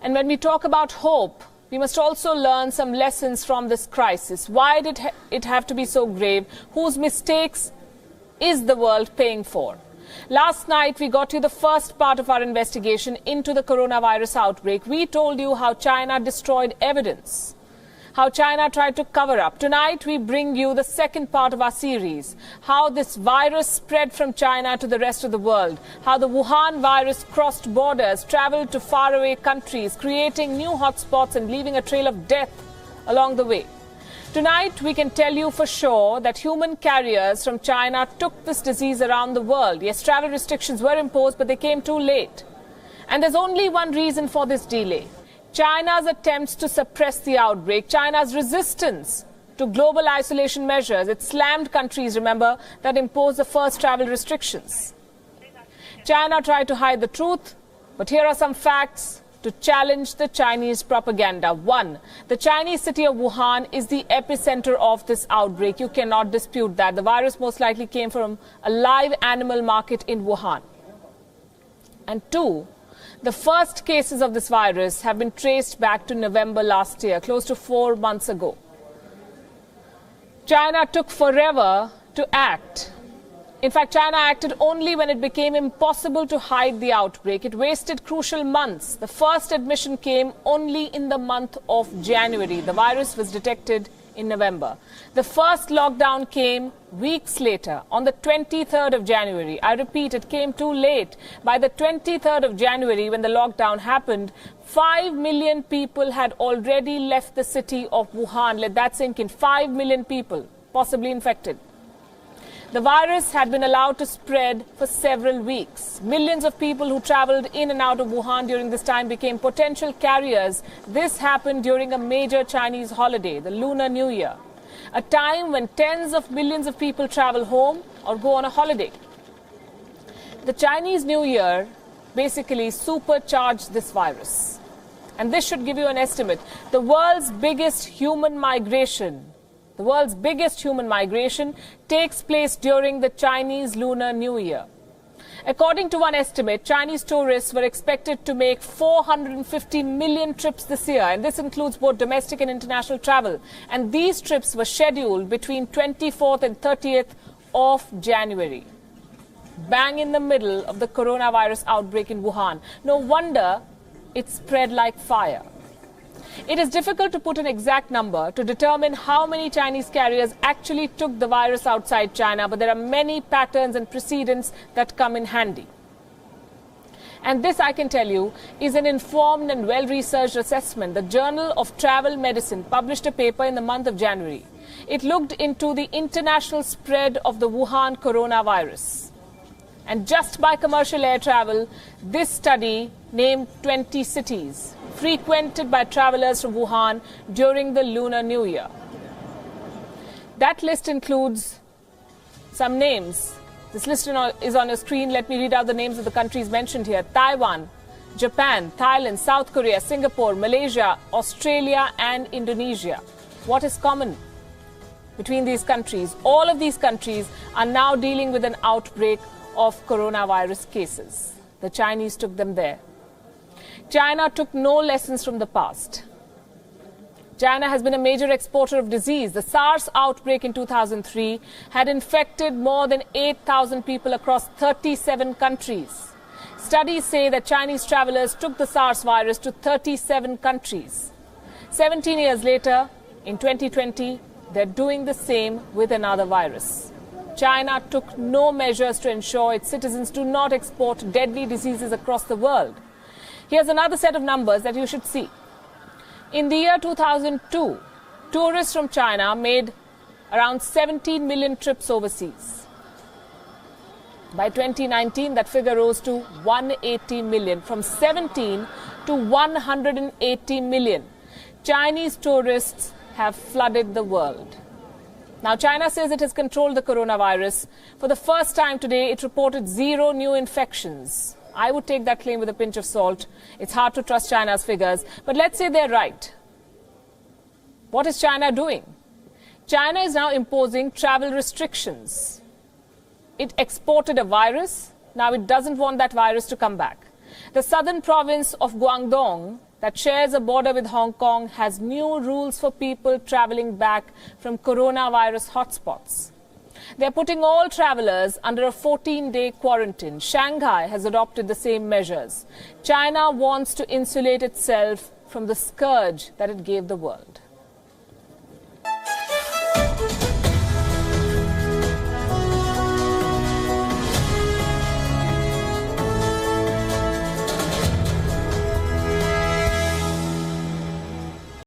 And when we talk about hope, we must also learn some lessons from this crisis. Why did it have to be so grave? Whose mistakes is the world paying for? Last night, we got you the first part of our investigation into the coronavirus outbreak. We told you how China destroyed evidence, how China tried to cover up. Tonight, we bring you the second part of our series, how this virus spread from China to the rest of the world, how the Wuhan virus crossed borders, traveled to faraway countries, creating new hotspots and leaving a trail of death along the way. Tonight, we can tell you for sure that human carriers from China took this disease around the world. Yes, travel restrictions were imposed, but they came too late. And there's only one reason for this delay: China's attempts to suppress the outbreak, China's resistance to global isolation measures. It slammed countries, remember, that imposed the first travel restrictions. China tried to hide the truth, but here are some facts to challenge the Chinese propaganda. One, the Chinese city of Wuhan is the epicenter of this outbreak. You cannot dispute that. The virus most likely came from a live animal market in Wuhan. And two, the first cases of this virus have been traced back to November last year, close to 4 months ago. China took forever to act. In fact, China acted only when it became impossible to hide the outbreak. It wasted crucial months. The first admission came only in the month of January. The virus was detected in November. The first lockdown came weeks later, on the 23rd of January. I repeat, it came too late. By the 23rd of January, when the lockdown happened, 5 million people had already left the city of Wuhan. Let that sink in. 5 million people possibly infected. The virus had been allowed to spread for several weeks. Millions of people who traveled in and out of Wuhan during this time became potential carriers. This happened during a major Chinese holiday, the Lunar New Year, a time when tens of millions of people travel home or go on a holiday. The Chinese New Year basically supercharged this virus. And this should give you an estimate. The world's biggest human migration takes place during the Chinese Lunar New Year. According to one estimate, Chinese tourists were expected to make 450 million trips this year, and this includes both domestic and international travel. And these trips were scheduled between 24th and 30th of January, bang in the middle of the coronavirus outbreak in Wuhan. No wonder it spread like fire. It is difficult to put an exact number to determine how many Chinese carriers actually took the virus outside China, but there are many patterns and precedents that come in handy. And this, I can tell you, is an informed and well-researched assessment. The Journal of Travel Medicine published a paper in the month of January. It looked into the international spread of the Wuhan coronavirus. And just by commercial air travel, this study named 20 cities frequented by travelers from Wuhan during the Lunar New Year. That list includes some names. This list is on your screen. Let me read out the names of the countries mentioned here: Taiwan, Japan, Thailand, South Korea, Singapore, Malaysia, Australia, and Indonesia. What is common between these countries? All of these countries are now dealing with an outbreak of coronavirus cases. The Chinese took them there. China took no lessons from the past. China has been a major exporter of disease. The SARS outbreak in 2003 had infected more than 8,000 people across 37 countries. Studies say that Chinese travelers took the SARS virus to 37 countries. 17 years later, in 2020, they're doing the same with another virus. China took no measures to ensure its citizens do not export deadly diseases across the world. Here's another set of numbers that you should see. In the year 2002, tourists from China made around 17 million trips overseas. By 2019, that figure rose to 180 million, from 17 to 180 million. Chinese tourists have flooded the world. Now, China says it has controlled the coronavirus. For the first time today, it reported 0 new infections. I would take that claim with a pinch of salt. It's hard to trust China's figures, but let's say they're right. What is China doing? China is now imposing travel restrictions. It exported a virus. Now it doesn't want that virus to come back. The southern province of Guangdong that shares a border with Hong Kong, has new rules for people traveling back from coronavirus hotspots. They are putting all travelers under a 14-day quarantine. Shanghai has adopted the same measures. China wants to insulate itself from the scourge that it gave the world.